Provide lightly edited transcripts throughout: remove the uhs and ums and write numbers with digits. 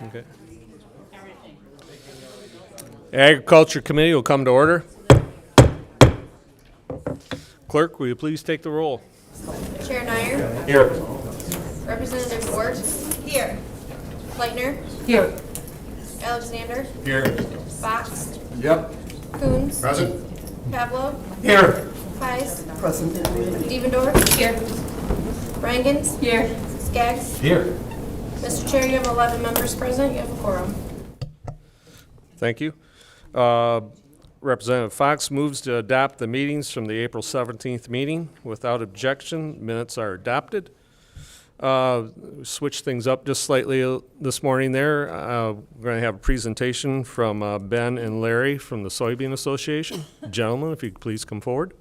Okay. Agriculture Committee will come to order. Clerk, will you please take the roll? Chair Neyer. Here. Representative Ward. Here. Leitner. Here. Alexander. Here. Fox. Yep. Coons. Present. Pavlo. Here. Pies. Present. Devendorf. Here. Brangens. Here. Skaggs. Here. Mr. Chair, you have 11 members present. You have a quorum. Thank you. Representative Fox moves to adopt the meetings from the April 17th meeting. Without objection, minutes are adopted. Switch things up just slightly this morning there. We're going to have a presentation from Ben and Larry from the Soybean Association. Gentlemen, if you could please come forward.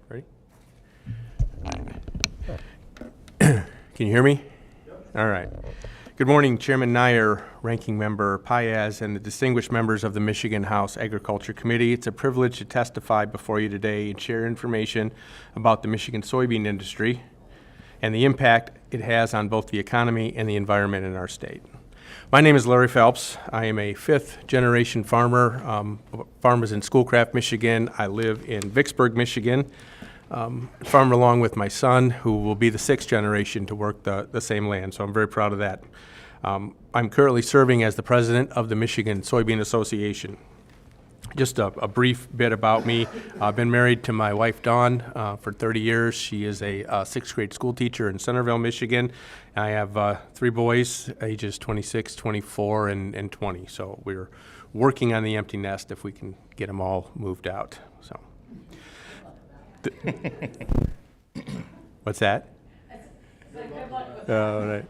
Ready? Can you hear me? All right. Good morning, Chairman Neyer, Ranking Member Paez, and the distinguished members of the Michigan House Agriculture Committee. It's a privilege to testify before you today and share information about the Michigan soybean industry and the impact it has on both the economy and the environment in our state. My name is Larry Phelps. I am a fifth-generation farmer. Farmers in Schoolcraft, Michigan. I live in Vicksburg, Michigan. Farm along with my son, who will be the sixth generation to work the same land, so I'm very proud of that. I'm currently serving as the president of the Michigan Soybean Association. Just a brief bit about me. I've been married to my wife, Dawn, for 30 years. She is a sixth grade school teacher in Centerville, Michigan. I have 3 boys, ages 26, 24, and 20. So we're working on the empty nest if we can get them all moved out. So, what's that? Oh, right.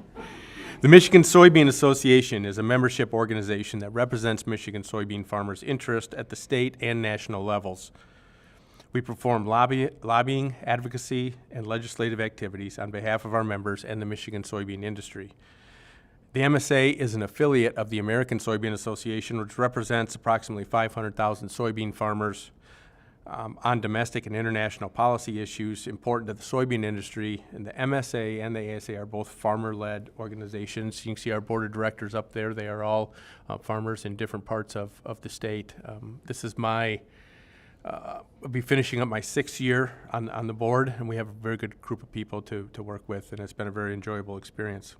The Michigan Soybean Association is a membership organization that represents Michigan soybean farmers' interest at the state and national levels. We perform lobbying, advocacy, and legislative activities on behalf of our members and the Michigan soybean industry. The MSA is an affiliate of the American Soybean Association, which represents approximately 500,000 soybean farmers on domestic and international policy issues important to the soybean industry. And the MSA and the ASA are both farmer-led organizations. You can see our board of directors up there. They are all farmers in different parts of the state. This is I'll be finishing up my 6th year on the board, and we have a very good group of people to work with, and it's been a very enjoyable experience.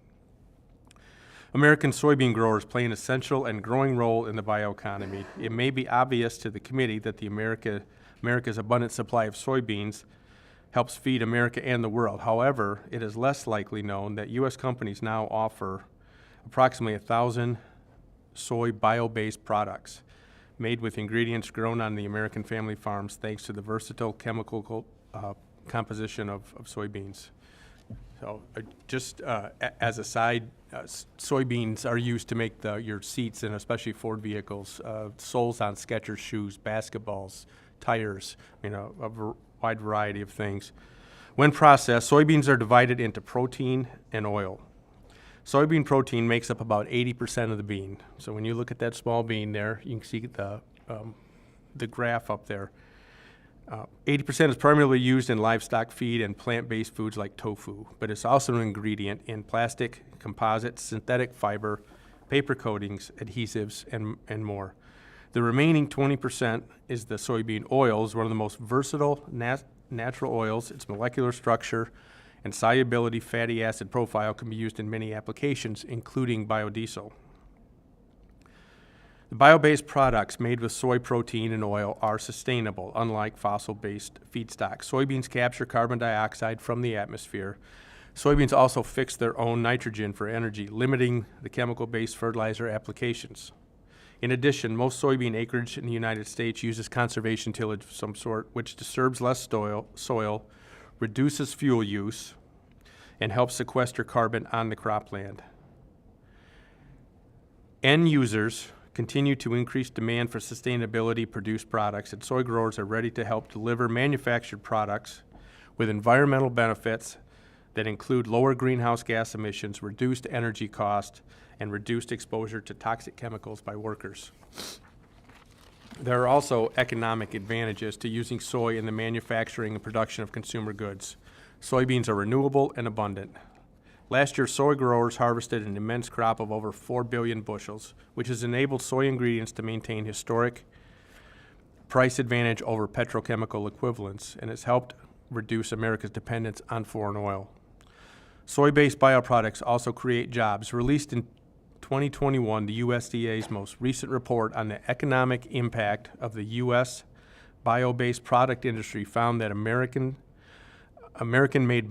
American soybean growers play an essential and growing role in the bioeconomy. It may be obvious to the committee that America's abundant supply of soybeans helps feed America and the world. However, it is less likely known that U.S. companies now offer approximately 1,000 soy bio-based products made with ingredients grown on the American family farms thanks to the versatile chemical composition of soybeans. So just as a side, soybeans are used to make your seats and especially Ford vehicles, soles on Skechers shoes, basketballs, tires, a wide variety of things. When processed, soybeans are divided into protein and oil. Soybean protein makes up about 80% of the bean. So when you look at that small bean there, you can see the graph up there. 80% is primarily used in livestock feed and plant-based foods like tofu, but it's also an ingredient in plastic, composites, synthetic fiber, paper coatings, adhesives, and more. The remaining 20% is the soybean oils, one of the most versatile natural oils. Its molecular structure and solubility fatty acid profile can be used in many applications, including biodiesel. The bio-based products made with soy protein and oil are sustainable, unlike fossil-based feedstocks. Soybeans capture carbon dioxide from the atmosphere. Soybeans also fix their own nitrogen for energy, limiting the chemical-based fertilizer applications. In addition, most soybean acreage in the United States uses conservation tillage of some sort, which disturbs less soil, reduces fuel use, and helps sequester carbon on the cropland. End users continue to increase demand for sustainability produced products, and soy growers are ready to help deliver manufactured products with environmental benefits that include lower greenhouse gas emissions, reduced energy cost, and reduced exposure to toxic chemicals by workers. There are also economic advantages to using soy in the manufacturing and production of consumer goods. Soybeans are renewable and abundant. Last year, soy growers harvested an immense crop of over 4 billion bushels, which has enabled soy ingredients to maintain historic price advantage over petrochemical equivalents and has helped reduce America's dependence on foreign oil. Soy-based bioproducts also create jobs. Released in 2021, the USDA's most recent report on the economic impact of the U.S. bio-based product industry found that American-made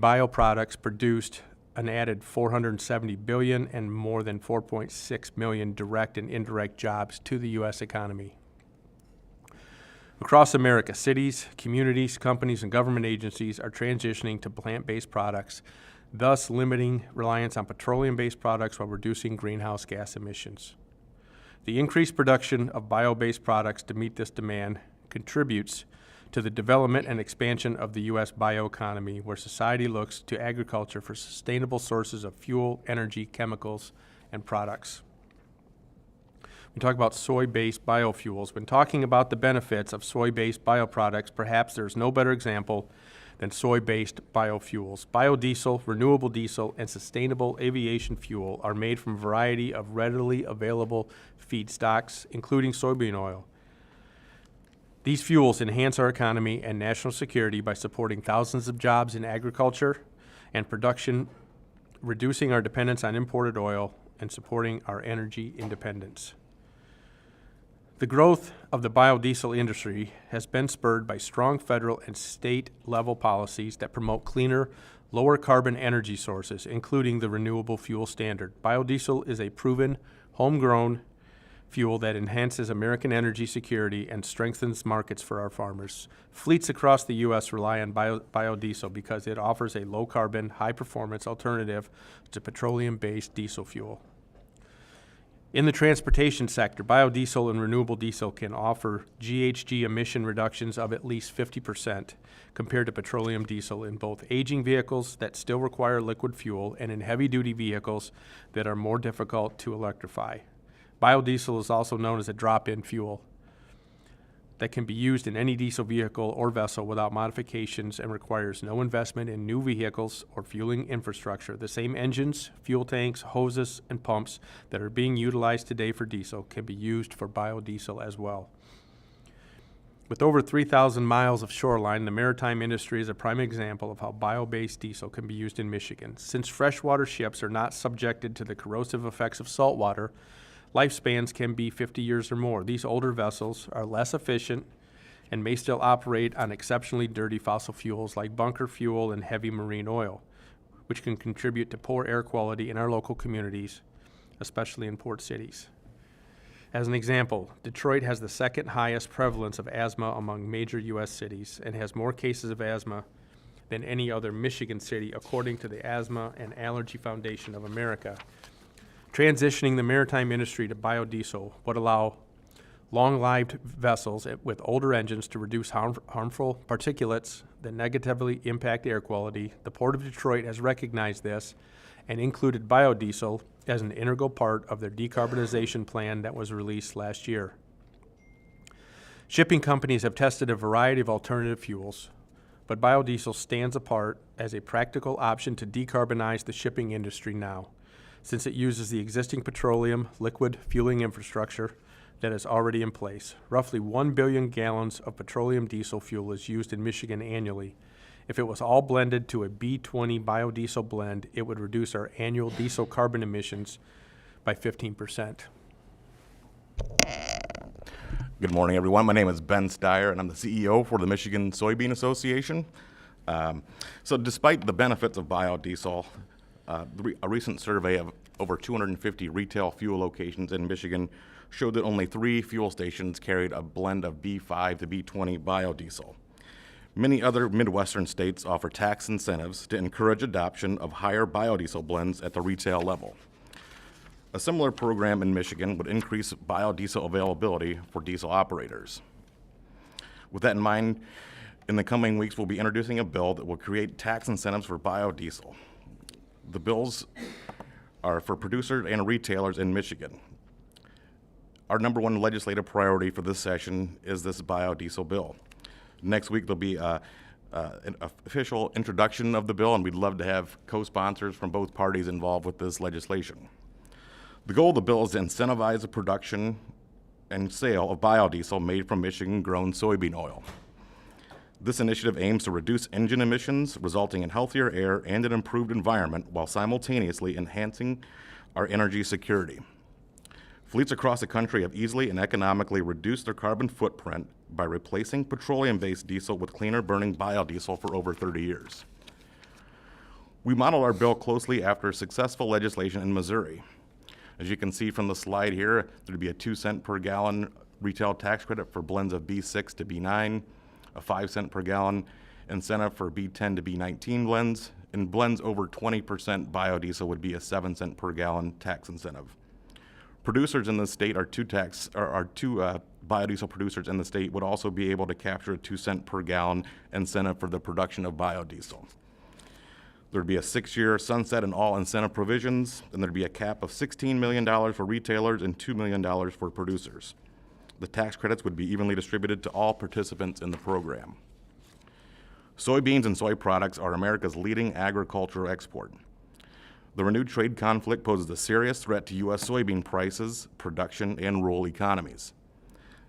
bioproducts produced an added 470 billion and more than 4.6 million direct and indirect jobs to the U.S. economy. Across America, cities, communities, companies, and government agencies are transitioning to plant-based products, thus limiting reliance on petroleum-based products while reducing greenhouse gas emissions. The increased production of bio-based products to meet this demand contributes to the development and expansion of the U.S. bioeconomy, where society looks to agriculture for sustainable sources of fuel, energy, chemicals, and products. We talk about soy-based biofuels. When talking about the benefits of soy-based bioproducts, perhaps there's no better example than soy-based biofuels. Biodiesel, renewable diesel, and sustainable aviation fuel are made from a variety of readily available feedstocks, including soybean oil. These fuels enhance our economy and national security by supporting thousands of jobs in agriculture and production, reducing our dependence on imported oil, and supporting our energy independence. The growth of the biodiesel industry has been spurred by strong federal and state-level policies that promote cleaner, lower carbon energy sources, including the Renewable Fuel Standard. Biodiesel is a proven, homegrown fuel that enhances American energy security and strengthens markets for our farmers. Fleets across the U.S. rely on biodiesel because it offers a low-carbon, high-performance alternative to petroleum-based diesel fuel. In the transportation sector, biodiesel and renewable diesel can offer GHG emission reductions of at least 50% compared to petroleum diesel in both aging vehicles that still require liquid fuel and in heavy-duty vehicles that are more difficult to electrify. Biodiesel is also known as a drop-in fuel that can be used in any diesel vehicle or vessel without modifications and requires no investment in new vehicles or fueling infrastructure. The same engines, fuel tanks, hoses, and pumps that are being utilized today for diesel can be used for biodiesel as well. With over 3,000 miles of shoreline, the maritime industry is a prime example of how bio-based diesel can be used in Michigan. Since freshwater ships are not subjected to the corrosive effects of saltwater, lifespans can be 50 years or more. These older vessels are less efficient and may still operate on exceptionally dirty fossil fuels like bunker fuel and heavy marine oil, which can contribute to poor air quality in our local communities, especially in port cities. As an example, Detroit has the second highest prevalence of asthma among major U.S. cities and has more cases of asthma than any other Michigan city, according to the Asthma and Allergy Foundation of America. Transitioning the maritime industry to biodiesel would allow long-lived vessels with older engines to reduce harmful particulates that negatively impact air quality. The Port of Detroit has recognized this and included biodiesel as an integral part of their decarbonization plan that was released last year. Shipping companies have tested a variety of alternative fuels, but biodiesel stands apart as a practical option to decarbonize the shipping industry now, since it uses the existing petroleum liquid fueling infrastructure that is already in place. Roughly 1 billion gallons of petroleum diesel fuel is used in Michigan annually. If it was all blended to a B20 biodiesel blend, it would reduce our annual diesel carbon emissions by 15%. Good morning, everyone. My name is Ben Steyer, and I'm the CEO for the Michigan Soybean Association. So despite the benefits of biodiesel, a recent survey of over 250 retail fuel locations in Michigan showed that only 3 fuel stations carried a blend of B5 to B20 biodiesel. Many other Midwestern states offer tax incentives to encourage adoption of higher biodiesel blends at the retail level. A similar program in Michigan would increase biodiesel availability for diesel operators. With that in mind, In the coming weeks, we'll be introducing a bill that will create tax incentives for biodiesel. The bills are for producers and retailers in Michigan. Our number one legislative priority for this session is this biodiesel bill. Next week, there'll be an official introduction of the bill, and we'd love to have co-sponsors from both parties involved with this legislation. The goal of the bill is to incentivize the production and sale of biodiesel made from Michigan-grown soybean oil. This initiative aims to reduce engine emissions, resulting in healthier air and an improved environment while simultaneously enhancing our energy security. Fleets across the country have easily and economically reduced their carbon footprint by replacing petroleum-based diesel with cleaner-burning biodiesel for over 30 years. We model our bill closely after successful legislation in Missouri. As you can see from the slide here, there'd be a 2-cent per gallon retail tax credit for blends of B6 to B9, a 5-cent per gallon incentive for B10 to B19 blends, and blends over 20% biodiesel would be a 7-cent per gallon tax incentive. Producers in the state two biodiesel producers in the state would also be able to capture a 2-cent per gallon incentive for the production of biodiesel. There'd be a 6-year sunset in all incentive provisions, and there'd be a cap of $16 million for retailers and $2 million for producers. The tax credits would be evenly distributed to all participants in the program. Soybeans and soy products are America's leading agricultural export. The renewed trade conflict poses a serious threat to U.S. soybean prices, production, and rural economies.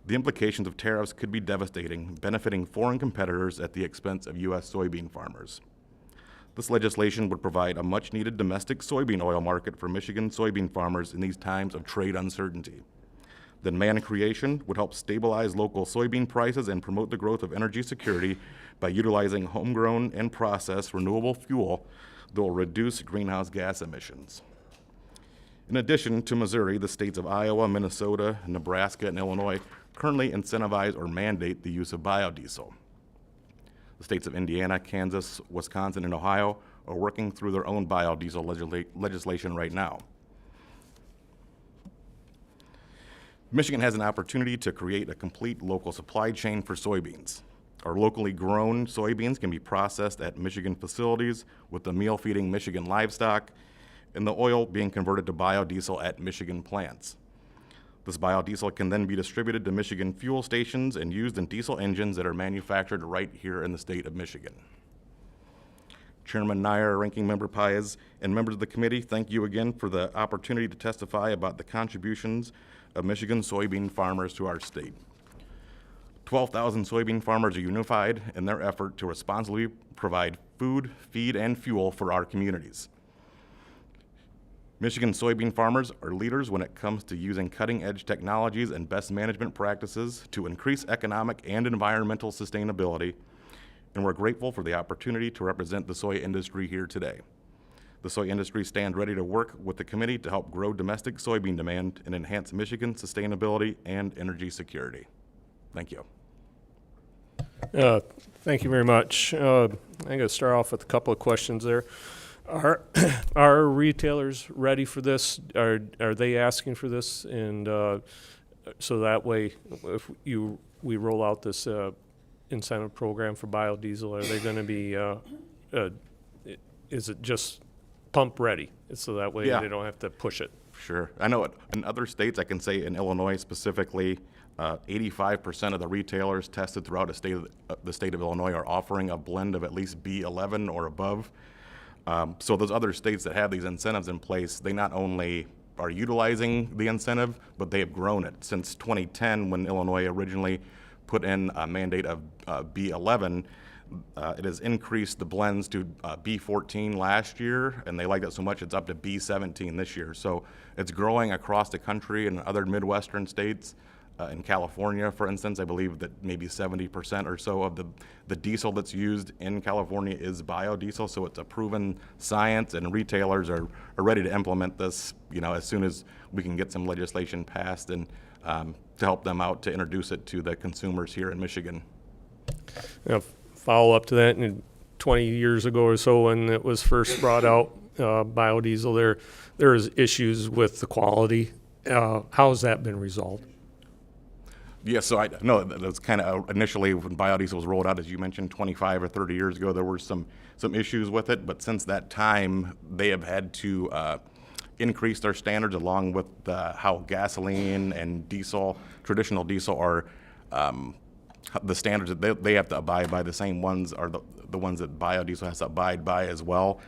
The implications of tariffs could be devastating, benefiting foreign competitors at the expense of U.S. soybean farmers. This legislation would provide a much-needed domestic soybean oil market for Michigan soybean farmers in these times of trade uncertainty. The demand creation would help stabilize local soybean prices and promote the growth of energy security by utilizing homegrown and processed renewable fuel that will reduce greenhouse gas emissions. In addition to Missouri, the states of Iowa, Minnesota, Nebraska, and Illinois currently incentivize or mandate the use of biodiesel. The states of Indiana, Kansas, Wisconsin, and Ohio are working through their own biodiesel legislation right now. Michigan has an opportunity to create a complete local supply chain for soybeans. Our locally grown soybeans can be processed at Michigan facilities with the meal feeding Michigan livestock and the oil being converted to biodiesel at Michigan plants. This biodiesel can then be distributed to Michigan fuel stations and used in diesel engines that are manufactured right here in the state of Michigan. Chairman Neyer, Ranking Member Paez, and members of the committee, thank you again for the opportunity to testify about the contributions of Michigan soybean farmers to our state. 12,000 soybean farmers are unified in their effort to responsibly provide food, feed, and fuel for our communities. Michigan soybean farmers are leaders when it comes to using cutting-edge technologies and best management practices to increase economic and environmental sustainability, and we're grateful for the opportunity to represent the soy industry here today. The soy industry stands ready to work with the committee to help grow domestic soybean demand and enhance Michigan's sustainability and energy security. Thank you. Thank you very much. I'm going to start off with a couple of questions there. Are retailers ready for this? Are they asking for this? And so that way, if we roll out this incentive program for biodiesel, are they going to be? Is it just pump ready? So that way they don't have to push it. Sure. I know in other states, I can say in Illinois specifically, 85% of the retailers tested throughout the state of Illinois are offering a blend of at least B11 or above. So those other states that have these incentives in place, they not only are utilizing the incentive, but they have grown it. Since 2010, when Illinois originally put in a mandate of B11, it has increased the blends to B14 last year, and they like that so much it's up to B17 this year. So it's growing across the country and other Midwestern states. In California, for instance, I believe that maybe 70% or so of the diesel that's used in California is biodiesel, so it's a proven science, and retailers are ready to implement this, as soon as we can get some legislation passed and to help them out to introduce it to the consumers here in Michigan. Follow up to that, and 20 years ago or so when it was first brought out, biodiesel, there is issues with the quality. How has that been resolved? Yeah, so I know that was kind of initially when biodiesel was rolled out, as you mentioned, 25 or 30 years ago, there were some issues with it. But since that time, they have had to increase their standards along with how gasoline and diesel, traditional diesel, are the standards that they have to abide by. The same ones are the ones that biodiesel has to abide by as well.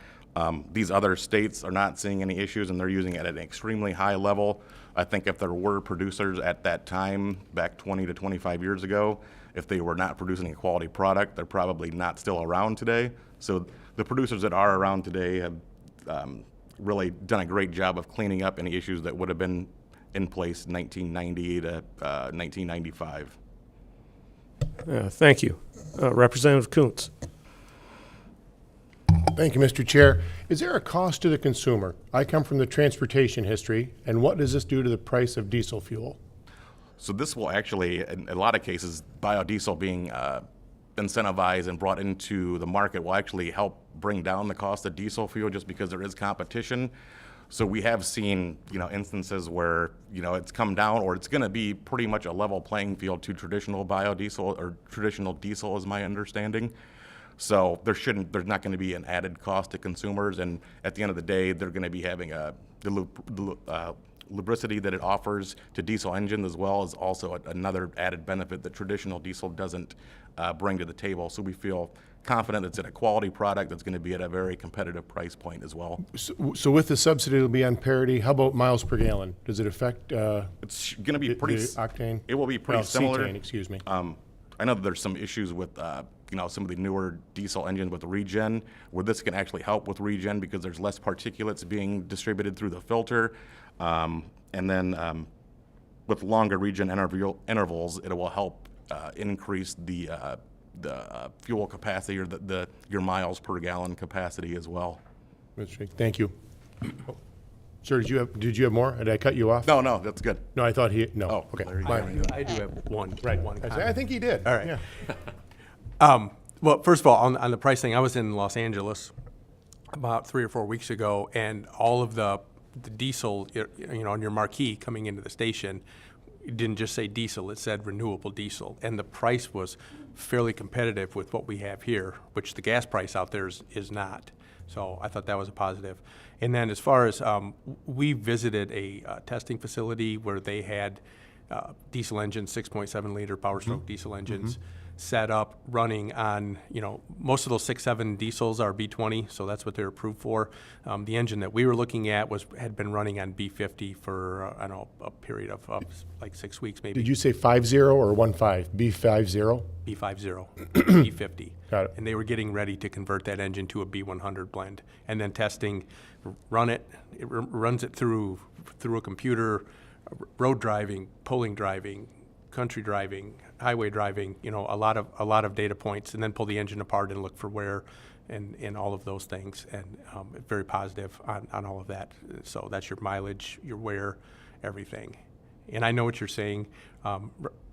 These other states are not seeing any issues, and they're using it at an extremely high level. I think if there were producers at that time, back 20 to 25 years ago, if they were not producing a quality product, they're probably not still around today. So the producers that are around today have really done a great job of cleaning up any issues that would have been in place in 1990 to 1995. Thank you. Representative Kuntz. Thank you, Mr. Chair. Is there a cost to the consumer? I come from the transportation history, and what does this do to the price of diesel fuel? So this will actually, in a lot of cases, biodiesel being incentivized and brought into the market will actually help bring down the cost of diesel fuel just because there is competition. So we have seen, instances where, it's come down, or it's going to be pretty much a level playing field to traditional biodiesel, or traditional diesel is my understanding. So there's not going to be an added cost to consumers, and at the end of the day, they're going to be having the lubricity that it offers to diesel engines as well as also another added benefit that traditional diesel doesn't bring to the table. So we feel confident it's at a quality product that's going to be at a very competitive price point as well. So with the subsidy, it'll be on parity. How about miles per gallon? Does it affect It's going to be the pretty octane? It will be pretty similar. Cetane, excuse me. I know that there's some issues with some of the newer diesel engines with regen, where this can actually help with regen because there's less particulates being distributed through the filter, and then with longer regen intervals, it will help increase the fuel capacity, or your miles per gallon capacity as well. Mr. Street, thank you. Sir, did you have more? Did I cut you off? No, that's good. No, I thought no. Oh, okay. there you My- go. I do have one I comment. think he did. All right. Yeah. Well, first of all, on the price thing, I was in Los Angeles about 3 or 4 weeks ago, and all of the diesel, on your marquee coming into the station, it didn't just say diesel, it said renewable diesel. And the price was fairly competitive with what we have here, which the gas price out there is not. So I thought that was a positive. And then as far as, we visited a testing facility where they had diesel engines, 6.7 liter Power Stroke diesel engines, set up running on, most of those 6.7 diesels are B20, so that's what they're approved for. The engine that we were looking at had been running on B50 for, a period of like 6 weeks maybe. Did you say 50 or 15? B50? B50, B50. Got it. And they were getting ready to convert that engine to a B100 blend. And then testing, runs it through a computer, road driving, pulling driving, country driving, highway driving, a lot of data points, and then pull the engine apart and look for wear and all of those things. And very positive on all of that. So that's your mileage, your wear, everything. And I know what you're saying,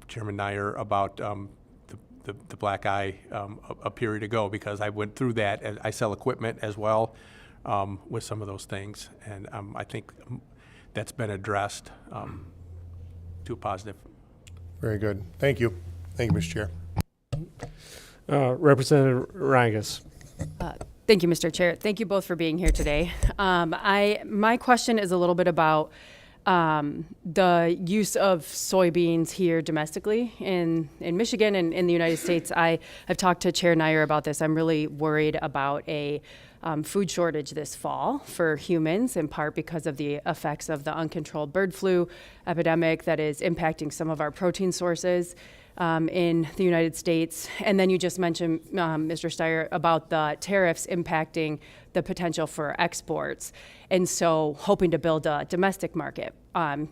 Chairman Neyer, about the black eye a period ago, because I went through that. And I sell equipment as well with some of those things, and I think that's been addressed to a positive. Very good. Thank you. Thank you, Mr. Chair. Representative Rangus. Thank you, Mr. Chair. Thank you both for being here today. My question is a little bit about the use of soybeans here domestically in Michigan and in the United States. I have talked to Chair Neyer about this. I'm really worried about a food shortage this fall for humans, in part because of the effects of the uncontrolled bird flu epidemic that is impacting some of our protein sources in the United States. And then you just mentioned, Mr. Steyer, about the tariffs impacting the potential for exports. And so hoping to build a domestic market.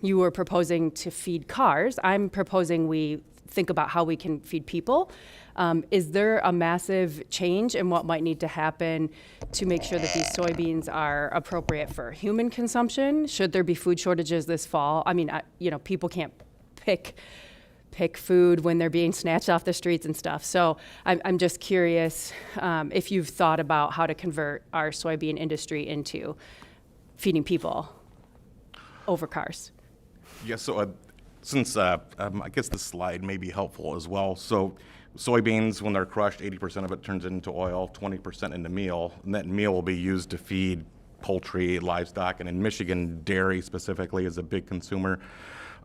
You were proposing to feed cars. I'm proposing we think about how we can feed people. Is there a massive change in what might need to happen to make sure that these soybeans are appropriate for human consumption? Should there be food shortages this fall? I mean, people can't pick food when they're being snatched off the streets and stuff. So I'm just curious if you've thought about how to convert our soybean industry into feeding people over cars. Yes, so Since I guess this slide may be helpful as well. So soybeans, when they're crushed, 80% of it turns into oil, 20% into meal, and that meal will be used to feed poultry, livestock, and in Michigan, dairy specifically is a big consumer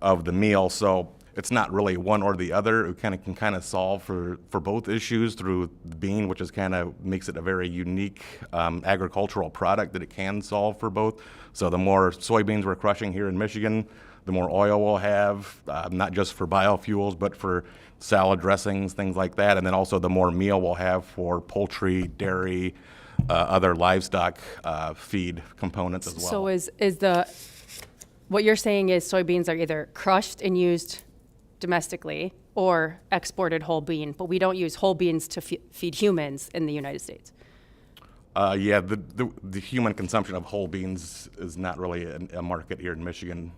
of the meal. So it's not really one or the other. It can kind of solve for both issues through the bean, which is kind of makes it a very unique agricultural product that it can solve for both. So the more soybeans we're crushing here in Michigan, the more oil we'll have, not just for biofuels, but for salad dressings, things like that. And then also the more meal we'll have for poultry, dairy, other livestock feed components as well. So what you're saying is soybeans are either crushed and used domestically or exported whole bean, but we don't use whole beans to feed humans in the United States. Yeah, the human consumption of whole beans is not really a market here in Michigan.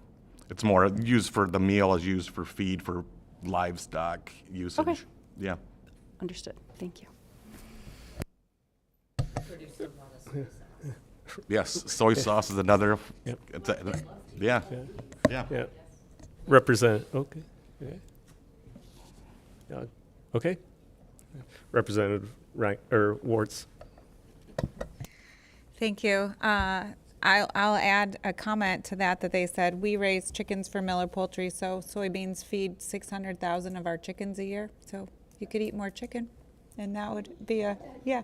It's more used for the meal is used for feed for livestock usage. Okay. Yeah. Understood. Thank you. Yes, soy sauce is another. Yep. Yeah. Yeah. Yeah. Represent, okay. Okay. Okay. Representative Warts. Thank you. I'll add a comment to that they said we raise chickens for Miller Poultry, so soybeans feed 600,000 of our chickens a year. So you could eat more chicken, and that would be yeah.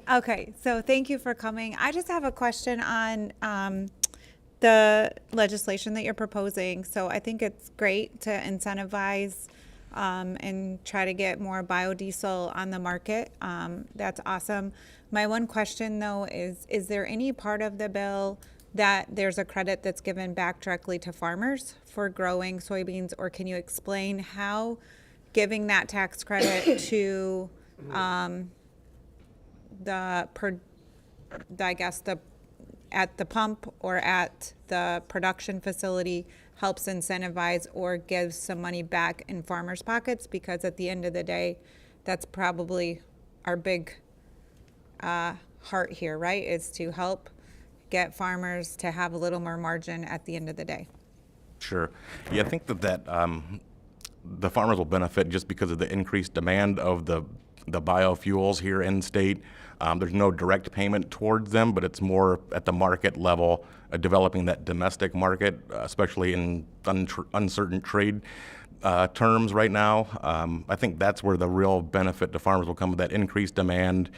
Okay, so thank you for coming. I just have a question on the legislation that you're proposing. So I think it's great to incentivize and try to get more biodiesel on the market. That's awesome. My one question though is there any part of the bill that there's a credit that's given back directly to farmers for growing soybeans, or can you explain how giving that tax credit to at the pump or at the production facility helps incentivize or gives some money back in farmers' pockets? Because at the end of the day, that's probably our big heart here, right? Is to help get farmers to have a little more margin at the end of the day. Sure. Yeah, I think that the farmers will benefit just because of the increased demand of the biofuels here in state. There's no direct payment towards them, but it's more at the market level, developing that domestic market, especially in uncertain trade terms right now. I think that's where the real benefit to farmers will come with that increased demand,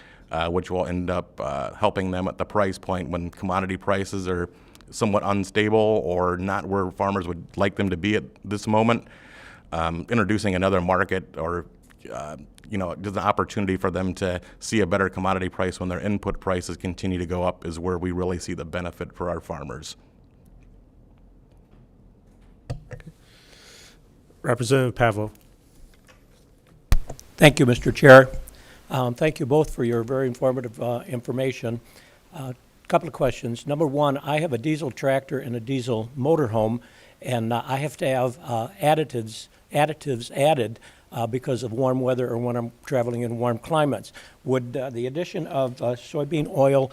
which will end up helping them at the price point when commodity prices are somewhat unstable or not where farmers would like them to be at this moment. Introducing another market or there's an opportunity for them to see a better commodity price when their input prices continue to go up is where we really see the benefit for our farmers. Representative Pavlo. Thank you, Mr. Chair. Thank you both for your very informative information. Couple of questions. Number one, I have a diesel tractor and a diesel motorhome, and I have to have additives added because of warm weather or when I'm traveling in warm climates. Would the addition of soybean oil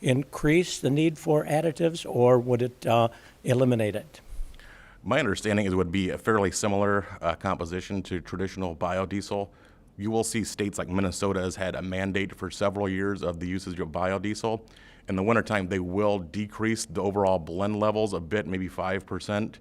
increase the need for additives, or would it eliminate it? My understanding is it would be a fairly similar composition to traditional biodiesel. You will see states like Minnesota has had a mandate for several years of the usage of biodiesel. In the wintertime, they will decrease the overall blend levels a bit, maybe 5%,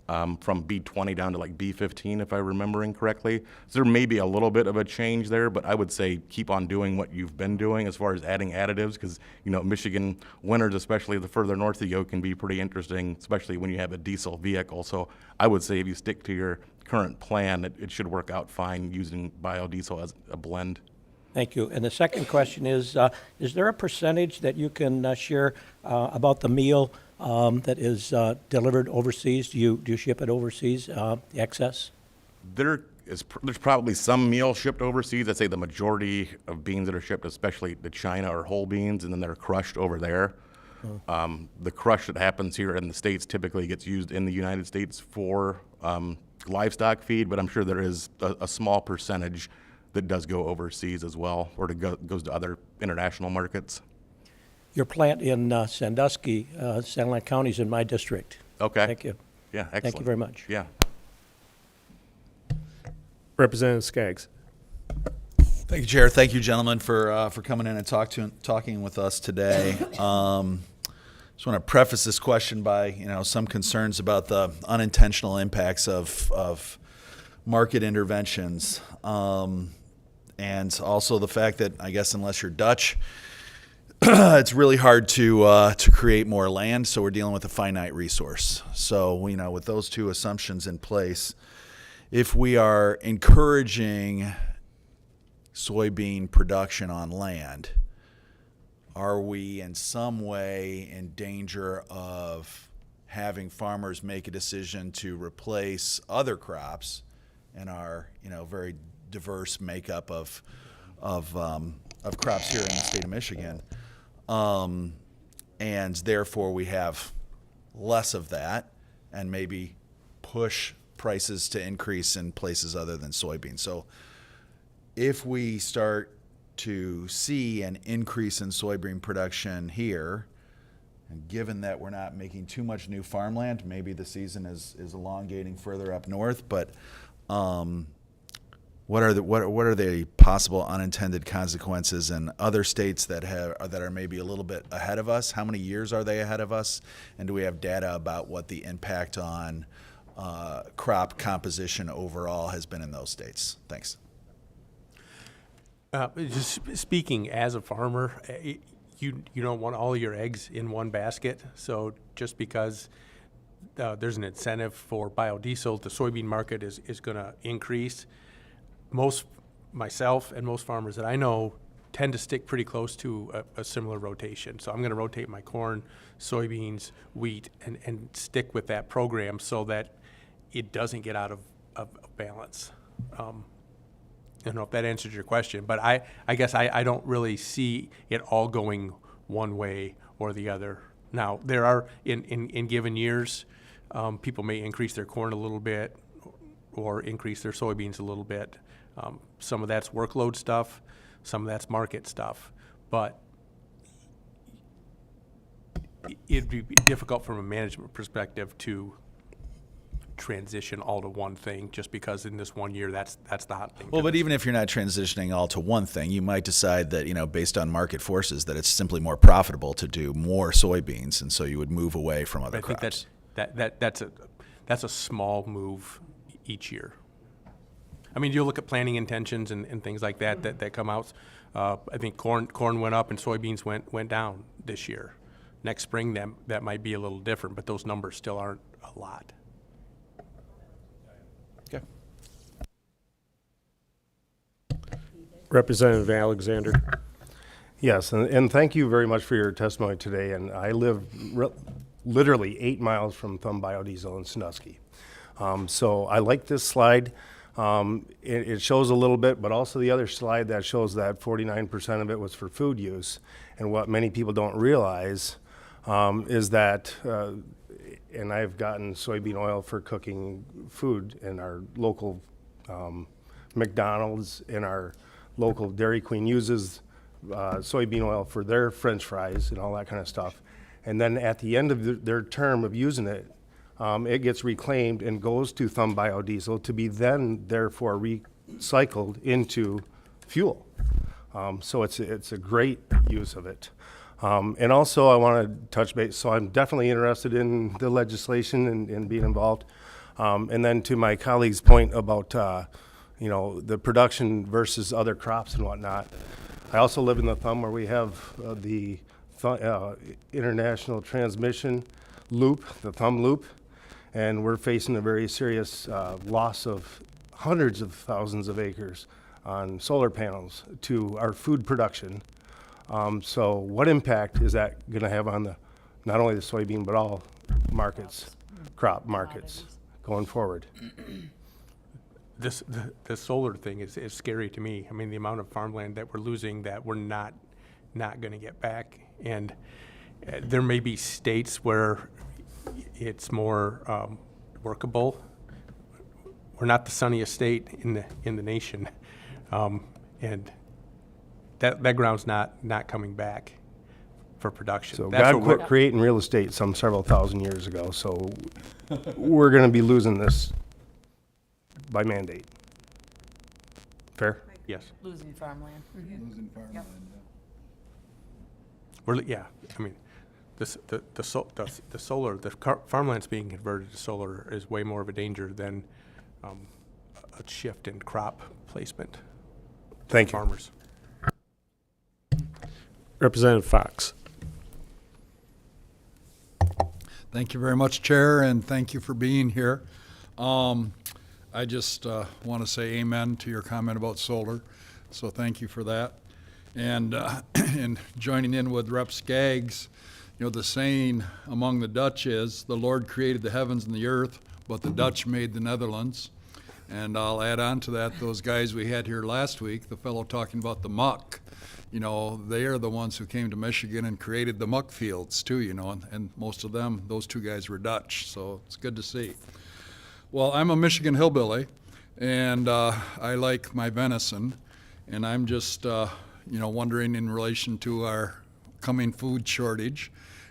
from B20 down to like B15, if I'm remembering correctly. So there may be a little bit of a change there, but I would say keep on doing what you've been doing as far as adding additives, because Michigan winters, especially the further north you go, can be pretty interesting, especially when you have a diesel vehicle. So I would say if you stick to your current plan, it should work out fine using biodiesel as a blend. Thank you. And the second question is there a percentage that you can share about the meal that is delivered overseas? Do you ship it overseas, the excess? There's probably some meal shipped overseas. I'd say the majority of beans that are shipped, especially to China, are whole beans, and then they're crushed over there. The crush that happens here in the States typically gets used in the United States for livestock feed, but I'm sure there is a small percentage that does go overseas as well, or goes to other international markets. Your plant in Sandusky, San Juan County, is in my district. Okay. Thank you. Yeah, excellent. Thank you very much. Yeah. Representative Skaggs. Thank you, Chair. Thank you, gentlemen, for coming in and talking with us today. Just want to preface this question by some concerns about the unintentional impacts of market interventions, and also the fact that I guess unless you're Dutch, it's really hard to create more land. So we're dealing with a finite resource. So with those two assumptions in place, if we are encouraging soybean production on land, are we in some way in danger of having farmers make a decision to replace other crops in our very diverse makeup of crops here in the state of Michigan, and therefore we have less of that and maybe push prices to increase in places other than soybeans? So if we start to see an increase in soybean production here, and given that we're not making too much new farmland, maybe the season is elongating further up north, but what are the possible unintended consequences in other states that are maybe a little bit ahead of us? How many years are they ahead of us? And do we have data about what the impact on crop composition overall has been in those states? Thanks. Just speaking as a farmer, you don't want all your eggs in one basket. So just because there's an incentive for biodiesel, the soybean market is going to increase. Myself and most farmers that I know tend to stick pretty close to a similar rotation. So I'm going to rotate my corn, soybeans, wheat, and stick with that program so that it doesn't get out of balance. I don't know if that answers your question, but I guess I don't really see it all going one way or the other. Now, there are, in given years, people may increase their corn a little bit or increase their soybeans a little bit. Some of that's workload stuff, some of that's market stuff. But it'd be difficult from a management perspective to transition all to one thing just because in this 1 year that's the hot thing. Well, but even if you're not transitioning all to one thing, you might decide that, based on market forces, that it's simply more profitable to do more soybeans, and so you would move away from other crops. I think that's a small move each year. I mean, you look at planting intentions and things like that come out. I think corn went up and soybeans went down this year. Next spring that might be a little different, but those numbers still aren't a lot. Okay. Representative Alexander. Yes, and thank you very much for your testimony today. And I live literally 8 miles from Thumb Biodiesel in Sandusky. So I like this slide. It shows a little bit, but also the other slide that shows that 49% of it was for food use. And what many people don't realize is that, and I've gotten soybean oil for cooking food in our local McDonald's, in our local Dairy Queen uses soybean oil for their French fries and all that kind of stuff. And then at the end of their term of using it, it gets reclaimed and goes to Thumb Biodiesel to be then therefore recycled into fuel. So it's a great use of it. And also I want to touch base, so I'm definitely interested in the legislation and being involved. And then to my colleague's point about, the production versus other crops and whatnot, I also live in the Thumb where we have the international transmission loop, the Thumb loop, and we're facing a very serious loss of hundreds of thousands of acres on solar panels to our food production. So what impact is that going to have on not only the soybean, but all markets, crop markets going forward? The solar thing is scary to me. I mean, the amount of farmland that we're losing that we're not going to get back. And there may be states where it's more workable. We're not the sunniest state in the nation. And that ground's not coming back for production. So That's God what quit we're- creating real estate some several thousand years ago, so we're gonna be losing this by mandate. Fair? Yes. Losing farmland. Yeah, I mean, the solar, farmlands being converted to solar is way more of a danger than a shift in crop placement. Thank you. Farmers. Representative Fox. Thank you very much, Chair, and thank you for being here. I just want to say amen to your comment about solar, so thank you for that. And, and joining in with Rep. Skaggs, you know, the saying among the Dutch is, the Lord created the heavens and the earth, but the Dutch made the Netherlands. And I'll add on to that, those guys we had here last week, the fellow talking about the muck, you know, they are the ones who came to Michigan and created the muck fields too, you know, and most of them, those two guys were Dutch, so it's good to see. Well, I'm a Michigan hillbilly, and I like my venison, and I'm just, you know, wondering in relation to our coming food shortage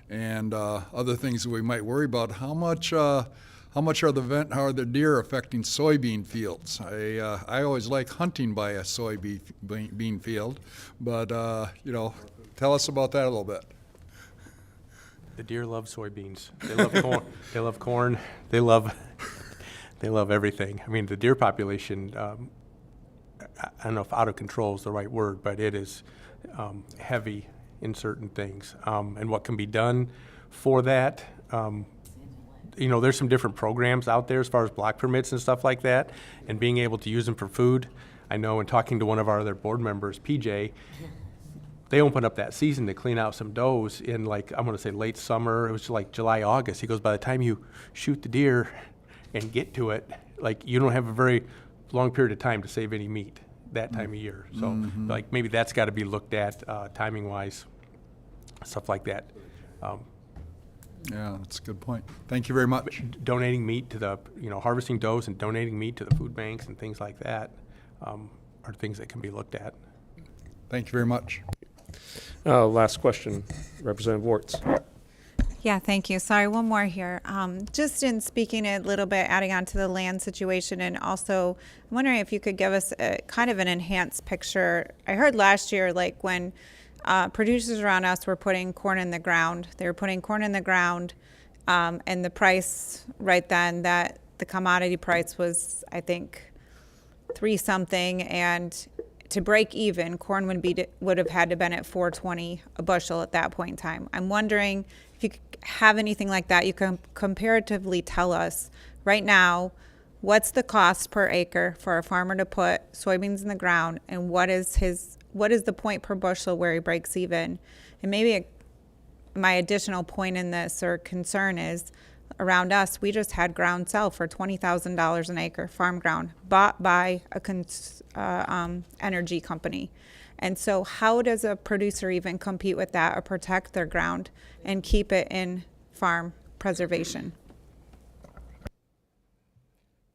and other things that we might worry about, how much are the deer affecting soybean fields? I always like hunting by a soybean field, but you know, tell us about that a little bit. The deer love soybeans. They love corn. They love corn. They love everything. I mean, the deer population, I don't know if out of control is the right word, but it is heavy in certain things. And what can be done for that, you know, there's some different programs out there as far as block permits and stuff like that, and being able to use them for food. I know in talking to one of our other board members, PJ, they opened up that season to clean out some does in, like, I'm gonna say late summer. It was like July, August. He goes, by the time you shoot the deer and get to it, like, you don't have a very long period of time to save any meat that time of year. So like, maybe that's gotta be looked at timing wise, stuff like that. Yeah, that's a good point. Thank you very much. Donating meat to the, you know, harvesting does and donating meat to the food banks and things like that are things that can be looked at. Thank you very much. Last question, Representative Warts. Yeah, thank you. Sorry, one more here. Just in speaking a little bit, adding on to the land situation, and also I'm wondering if you could give us a kind of an enhanced picture. I heard last year, like when producers around us were putting corn in the ground, they were putting corn in the ground, and the price right then, that the commodity price was, I think, 3 something, and to break even, corn would have had to been at $4.20 a bushel at that point in time. I'm wondering if you have anything like that, you can comparatively tell us right now, what's the cost per acre for a farmer to put soybeans in the ground, and what is the point per bushel where he breaks even? And maybe my additional point in this or concern is, around us, we just had ground sell for $20,000 an acre, farm ground, bought by a energy company. And so how does a producer even compete with that or protect their ground and keep it in farm preservation?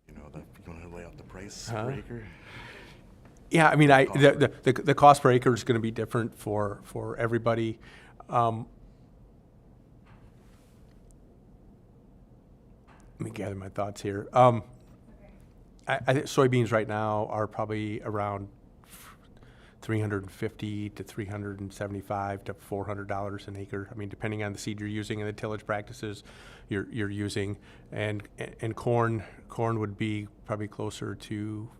You know, you want to lay out the price per acre? Yeah, I mean, the cost per acre is going to be different for everybody. Let me gather my thoughts here. I think soybeans right now are probably around $350 to $375 to $400 an acre. I mean, depending on the seed you're using and the tillage practices you're using, and corn would be probably closer to,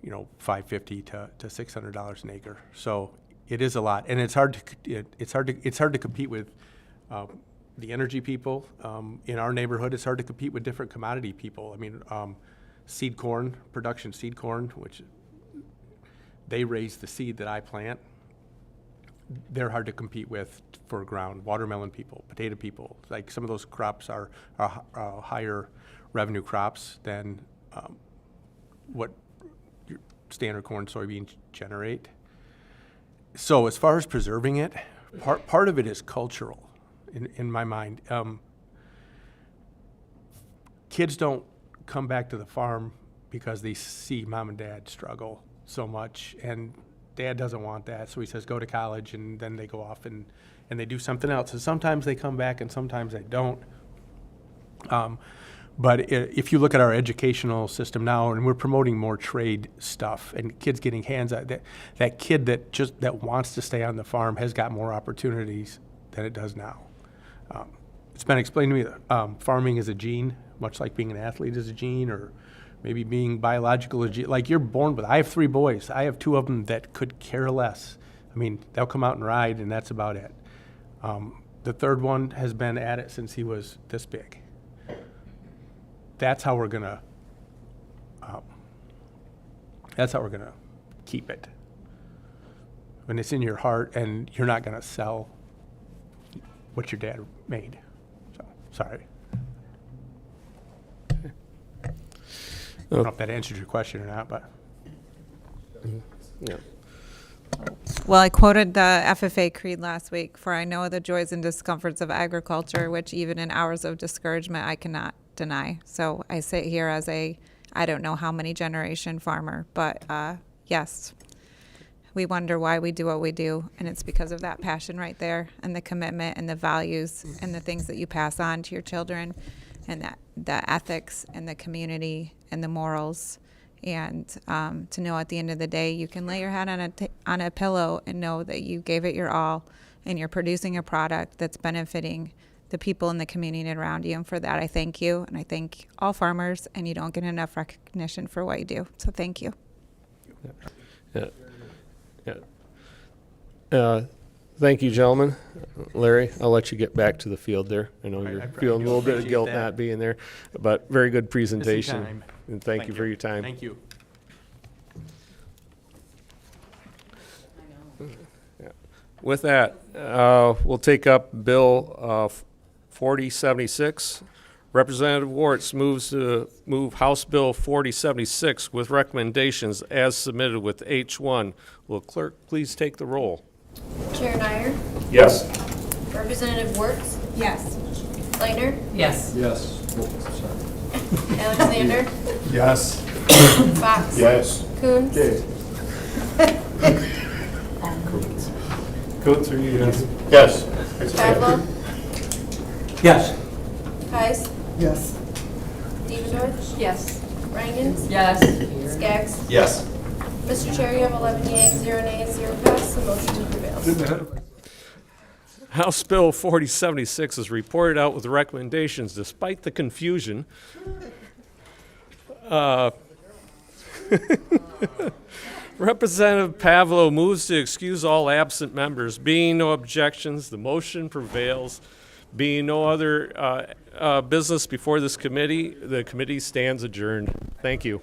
you know, $550 to $600 an acre. So it is a lot, and it's hard to compete with the energy people. In our neighborhood, it's hard to compete with different commodity people. I mean, seed corn, which they raise the seed that I plant. They're hard to compete with for ground. Watermelon people, potato people, like some of those crops are higher revenue crops than what your standard corn, soybeans generate. So as far as preserving it, part of it is cultural. In my mind, kids don't come back to the farm because they see mom and dad struggle so much, and Dad doesn't want that, so he says, go to college, and then they go off and they do something else. And sometimes they come back and sometimes they don't. But if you look at our educational system now, and we're promoting more trade stuff and kids getting hands on that kid that wants to stay on the farm has got more opportunities than it does now. It's been explained to me that farming is a gene, much like being an athlete is a gene, or maybe being biological is a gene. Like you're born with. I have 3 boys. I have 2 of them that could care less. I mean, they'll come out and ride, and that's about it. The 3rd one has been at it since he was this big. That's how we're gonna keep it. When it's in your heart, and you're not gonna sell what your dad made. So, sorry. I don't know if that answers your question or not, but. Yeah. Well, I quoted the FFA creed last week, for I know the joys and discomforts of agriculture, which even in hours of discouragement I cannot deny. So I sit here as I don't know how many generation farmer, but yes, we wonder why we do what we do, and it's because of that passion right there, and the commitment and the values and the things that you pass on to your children, and that the ethics and the community and the morals. And to know at the end of the day, you can lay your head on a pillow and know that you gave it your all, and you're producing a product that's benefiting the people in the community around you. And for that, I thank you, and I thank all farmers. And you don't get enough recognition for what you do. So thank you. Yeah. Thank you, gentlemen. Larry, I'll let you get back to the field there. I know you're feeling a little bit of appreciate guilt that. not being there, but very good presentation. time. And thank you for your time. Thank you. With that, we'll take up Bill 4076. Representative Wartz moves to move House Bill 4076 with recommendations as submitted with H1. Will clerk please take the roll? Chair Neyer, Yes. Representative Wertz, Yes. Leitner, Yes. Alexander, Yes. Fox, Yes. Coons, Coates, are you yes? Yes. Pavlo, Yes. Heis, Yes. Devendorf, Yes. Rangens, Yes. Skaggs. Yes. Mr. Chair, you have 11 yeas, 0 nays, 0 pass. The motion prevails. House Bill 4076 is reported out with recommendations despite the confusion. Representative Pavlo moves to excuse all absent members. Being no objections, the motion prevails. Being no other business before this committee, the committee stands adjourned. Thank you.